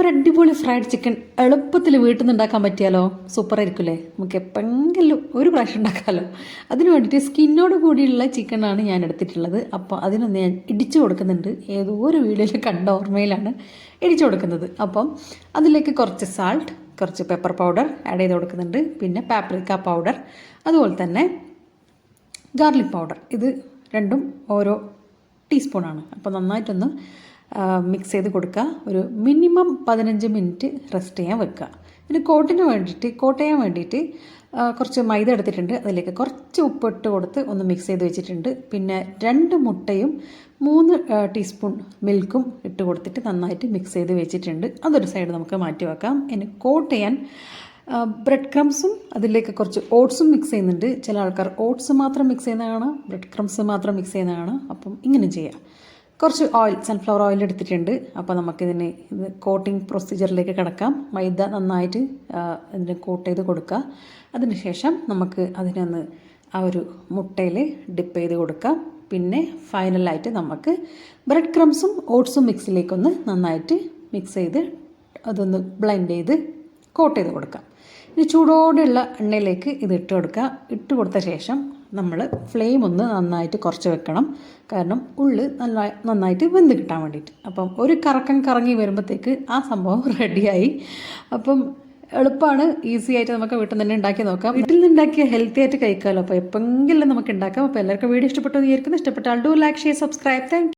ഒരു അടിപൊളി fried chicken എളുപ്പത്തിൽ വീട്ടിൽ നിന്ന് ഉണ്ടാക്കാൻ പറ്റിയാലോ? സൂപ്പറായിരിക്കില്ലേ? നമുക്ക് എപ്പോഴെങ്കിലും ഒരു പ്രാവശ്യം ഉണ്ടാക്കാമല്ലോ. അതിന് വേണ്ടിയിട്ട് സ്കിന്നോട് കൂടിയുള്ള ചിക്കനാണ് ഞാൻ എടുത്തിട്ടുള്ളത്. അപ്പോൾ അതിനൊന്ന് ഞാൻ ഇടിച്ചു കൊടുക്കുന്നുണ്ട്. ഏതോ ഒരു വീഡിയോയിൽ കണ്ട ഓർമ്മയിലാണ് ഇടിച്ചു കൊടുക്കുന്നത്. അപ്പം അതിലേക്ക് കുറച്ച് സാൾട്ട്, കുറച്ച് പെപ്പർ പൗഡർ ആഡ് ചെയ്ത് കൊടുക്കുന്നുണ്ട്. പിന്നെ പാപ്രിക്ക പൗഡർ, അതുപോലെ തന്നെ ഗാർലിക് പൗഡർ. ഇത് രണ്ടും ഓരോ ടീസ്പൂണാണ്. അപ്പോൾ നന്നായിട്ടൊന്ന് മിക്സ് ചെയ്ത് കൊടുക്കുക. ഒരു മിനിമം 15 മിനിറ്റ് റെസ്റ്റ് ചെയ്യാൻ വെക്കുക. പിന്നെ കോട്ട് ചെയ്യാൻ വേണ്ടിയിട്ട് കുറച്ച് മൈദ എടുത്തിട്ടുണ്ട്. അതിലേക്ക് കുറച്ച് ഉപ്പിട്ട് കൊടുത്ത് ഒന്ന് മിക്സ് ചെയ്ത് വെച്ചിട്ടുണ്ട്. പിന്നെ 2 മുട്ടയും 3 ടീസ്പൂൺ മിൽക്കും ഇട്ട് കൊടുത്തിട്ട് നന്നായിട്ട് മിക്സ് ചെയ്ത് വെച്ചിട്ടുണ്ട്. അതൊരു സൈഡ് നമുക്ക് മാറ്റി വെക്കാം. ഇനി കോട്ട് ചെയ്യാൻ ബ്രെഡ് ക്രംസും അതിലേക്ക് കുറച്ച് ഓട്സും മിക്സ് ചെയ്യുന്നുണ്ട്. ചില ആൾക്കാർ ഓട്സ് മാത്രം മിക്സ് ചെയ്യുന്ന കാണാം, ബ്രെഡ് ക്രംസ് മാത്രം മിക്സ് ചെയ്യുന്ന കാണാം. അപ്പം ഇങ്ങനെ ചെയ്യാം. കുറച്ച് ഓയിൽ, സൺഫ്ലവർ ഓയിൽ എടുത്തിട്ടുണ്ട്. അപ്പോൾ നമുക്കിതിന് കോട്ടിംഗ് പ്രൊസീജിയറിലേക്ക് കിടക്കാം. മൈദ നന്നായിട്ട് ഇതിന് കോട്ട് ചെയ്ത് കൊടുക്കുക. അതിനുശേഷം നമുക്ക് അതിനൊന്ന് ആ ഒരു മുട്ടയിൽ ഡിപ്പ് ചെയ്ത് കൊടുക്കാം. പിന്നെ ഫൈനലായിട്ട് നമുക്ക് ബ്രെഡ് ക്രംസും ഓട്സും മിക്സിലേക്കൊന്ന് നന്നായിട്ട് മിക്സ് ചെയ്ത് അതൊന്ന് ബ്ലെൻഡ് ചെയ്ത് കോട്ട് ചെയ്ത് കൊടുക്കാം. ഇനി ചൂടോടെയുള്ള എണ്ണയിലേക്ക് ഇത് ഇട്ട് കൊടുക്കുക. ഇട്ട് കൊടുത്ത ശേഷം നമ്മൾ ഫ്ലെയിം ഒന്ന് നന്നായിട്ട് കുറച്ച് വെക്കണം. കാരണം ഉള്ളു നന്നായിട്ട് വെന്ത് കിട്ടാൻ വേണ്ടിയിട്ട്. അപ്പം ഒരു കറക്കം കറങ്ങി വരുമ്പോഴത്തേക്ക് ആ സംഭവം റെഡിയായി. അപ്പം എളുപ്പമാണ്, ഈസി ആയിട്ട് നമുക്ക് വീട്ടിൽ നിന്ന് തന്നെ ഉണ്ടാക്കി നോക്കാം. വീട്ടിൽ നിന്ന് ഉണ്ടാക്കിയ ഹെൽത്തി ആയിട്ട് കഴിക്കാമല്ലോ. അപ്പോൾ എപ്പോഴെങ്കിലും നമുക്ക് ഉണ്ടാക്കാം. അപ്പോൾ എല്ലാവർക്കും വീഡിയോ ഇഷ്ടപ്പെട്ടു എന്ന് വിചാരിക്കുന്നു. ഇഷ്ടപ്പെട്ടാൽ do like, share, subscribe. Thank you.